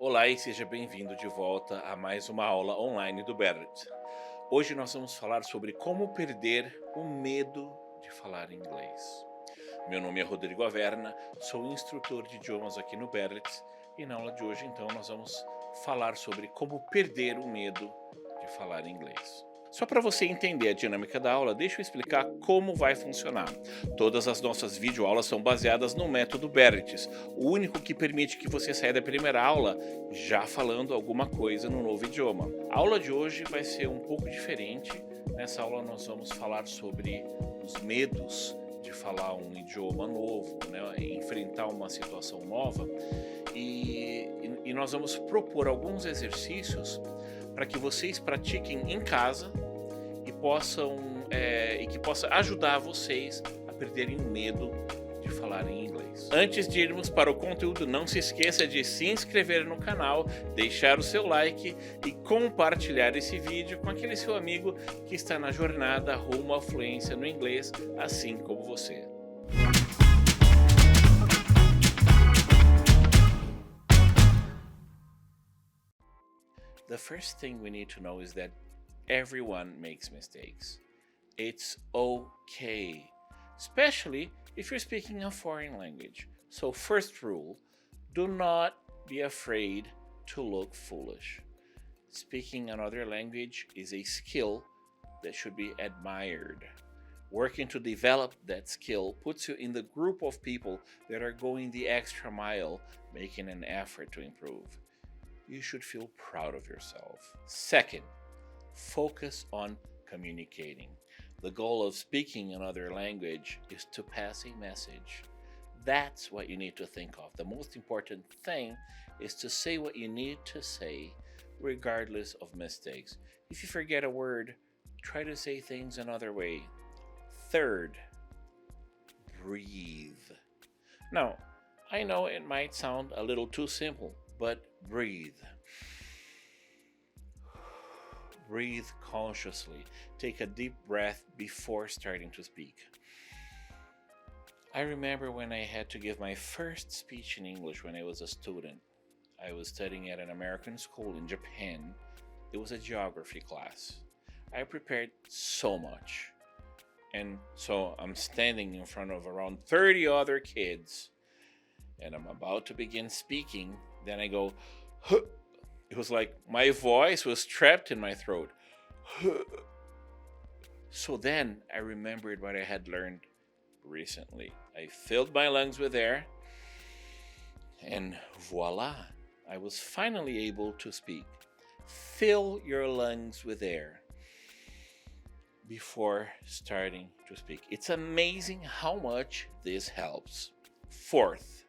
Olá e seja bem-vindo de volta a mais uma aula online do Perder. Hoje nós vamos falar sobre como perder o medo de falar inglês. Meu nome é Rodrigo Averna, sou instrutor de idiomas aqui no Perder e na aula de hoje então nós vamos falar sobre como perder o medo de falar inglês. Só para você entender a dinâmica da aula, deixa eu explicar como vai funcionar. Todas as nossas videoaulas são baseadas no método Berets, o único que permite que você saia da primeira aula já falando alguma coisa no novo idioma. A aula de hoje vai ser um pouco diferente. Nessa aula nós vamos falar sobre os medos de falar um idioma novo, né? Enfrentar uma situação nova e nós vamos propor alguns exercícios para que vocês pratiquem em casa e que possa ajudar vocês a perderem o medo de falar em inglês. Antes de irmos para o conteúdo, não se esqueça de se inscrever no canal, deixar o seu like e compartilhar esse vídeo com aquele seu amigo que está na jornada rumo à fluência no inglês, assim como você. The first thing we need to know is that everyone makes mistakes. It's okay, especially if you're speaking a foreign language. So, first rule, do not be afraid to look foolish. Speaking another language is a skill that should be admired. Working to develop that skill puts you in the group of people that are going the extra mile, making an effort to improve. You should feel proud of yourself. Second, focus on communicating. The goal of speaking another language is to pass a message. That's what you need to think of. The most important thing is to say what you need to say, regardless of mistakes. If you forget a word, try to say things another way. Third, breathe. Now, I know it might sound a little too simple, but breathe. Breathe consciously. Take a deep breath before starting to speak. I remember when I had to give my first speech in English when I was a student. I was studying at an American school in Japan. It was a geography class. I prepared so much. And so I'm standing in front of around 30 other kids and I'm about to begin speaking. Then I go, huh. It was like my voice was trapped in my throat. So then I remembered what I had learned recently. I filled my lungs with air, and voila, I was finally able to speak. Fill your lungs with air before starting to speak. It's amazing how much this helps. Fourth,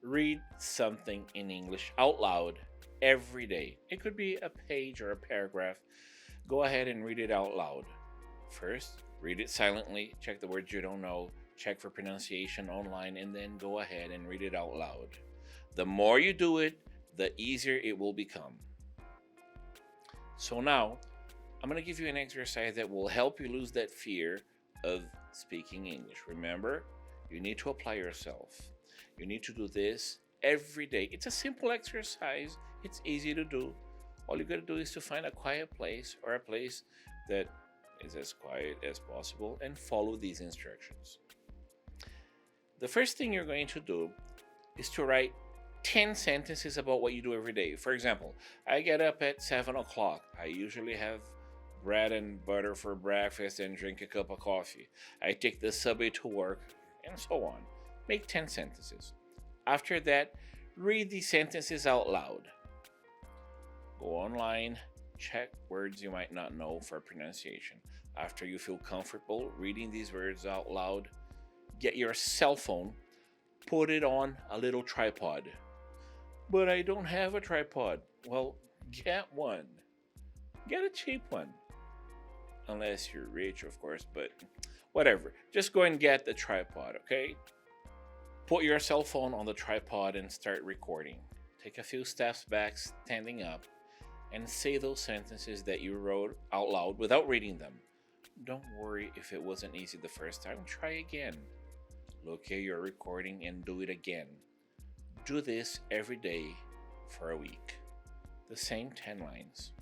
read something in English out loud every day. It could be a page or a paragraph. Go ahead and read it out loud. First, read it silently, check the words you don't know, check for pronunciation online, and then go ahead and read it out loud. The more you do it, the easier it will become. So now, I'm going to give you an exercise that will help you lose that fear of speaking English. Remember, you need to apply yourself. You need to do this every day. It's a simple exercise. It's easy to do. All you gotta do is to find a quiet place or a place that is as quiet as possible and follow these instructions. The first thing you're going to do is to write 10 sentences about what you do every day. For example, I get up at 7 o'clock. I usually have bread and butter for breakfast and drink a cup of coffee. I take the subway to work, and so on. Make 10 sentences. After that, read these sentences out loud. Go online, check words you might not know for pronunciation. After you feel comfortable reading these words out loud, get your cell phone, put it on a little tripod. But I don't have a tripod. Well, get one. Get a cheap one. Unless you're rich, of course, but whatever. Just go and get the tripod, okay? Put your cell phone on the tripod and start recording. Take a few steps back, standing up, and say those sentences that you wrote out loud without reading them. Don't worry if it wasn't easy the first time. Try again. Locate your recording and do it again. Do this every day for a week. The same 10 lines.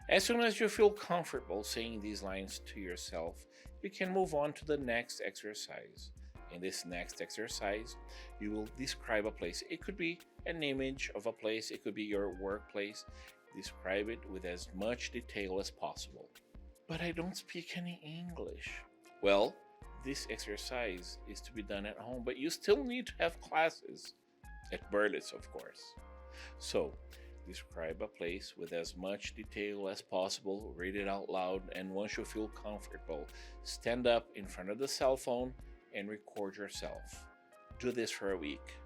As soon as you feel comfortable saying these lines to yourself, you can move on to the next exercise. In this next exercise, you will describe a place. It could be an image of a place, it could be your workplace. Describe it with as much detail as possible. But I don't speak any English. Well, this exercise is to be done at home, but you still need to have classes at Berlitz, of course. So, describe a place with as much detail as possible, read it out loud, and once you feel comfortable, stand up in front of the cell phone and record yourself. Do this for a week.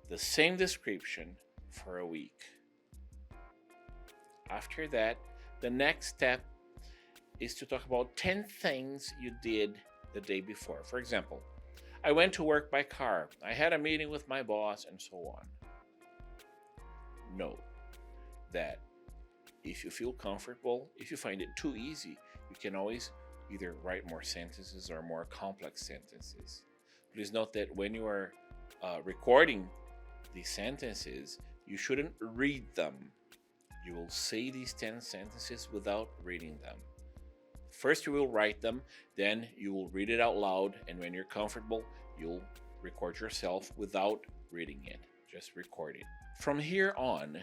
The same description for a week. After that, the next step is to talk about 10 things you did the day before. For example, I went to work by car, I had a meeting with my boss, and so on. Note that if you feel comfortable, if you find it too easy, you can always either write more sentences or more complex sentences. Please note that when you are recording these sentences, you shouldn't read them. You will say these 10 sentences without reading them. First, you will write them, then you will read it out loud, and when you're comfortable, you'll record yourself without reading it. Just record it. From here on,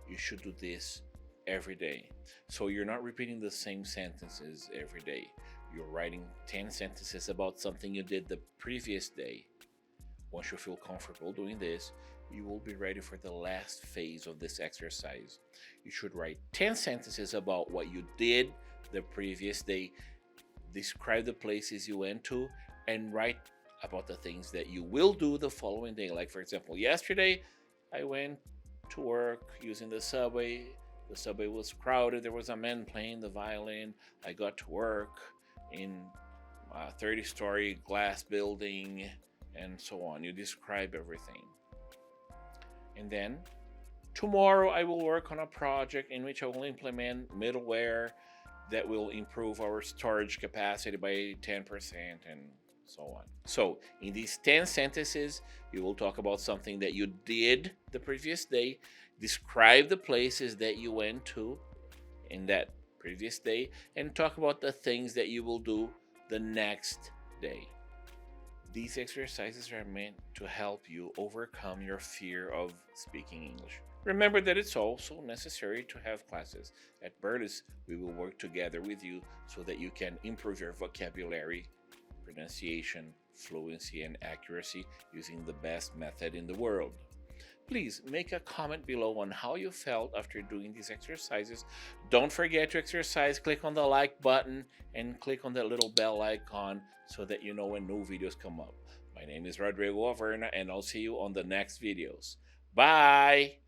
you should do this every day. So you're not repeating the same sentences every day. You're writing 10 sentences about something you did the previous day. Once you feel comfortable doing this, you will be ready for the last phase of this exercise. You should write 10 sentences about what you did the previous day, describe the places you went to, and write about the things that you will do the following day. Like, for example, yesterday I went to work using the subway. The subway was crowded. There was a man playing the violin. I got to work in a 30-story glass building, and so on. You describe everything. And then tomorrow I will work on a project in which I will implement middleware that will improve our storage capacity by 10% and so on. So in these 10 sentences, you will talk about something that you did the previous day, describe the places that you went to in that previous day, and talk about the things that you will do the next day. These exercises are meant to help you overcome your fear of speaking English. Remember that it's also necessary to have classes. At Berlitz, we will work together with you so that you can improve your vocabulary, pronunciation, fluency, and accuracy using the best method in the world. Please make a comment below on how you felt after doing these exercises. Don't forget to exercise. Click on the like button and click on that little bell icon so that you know when new videos come up. My name is Rodrigo Averna, and I'll see you on the next videos. Bye!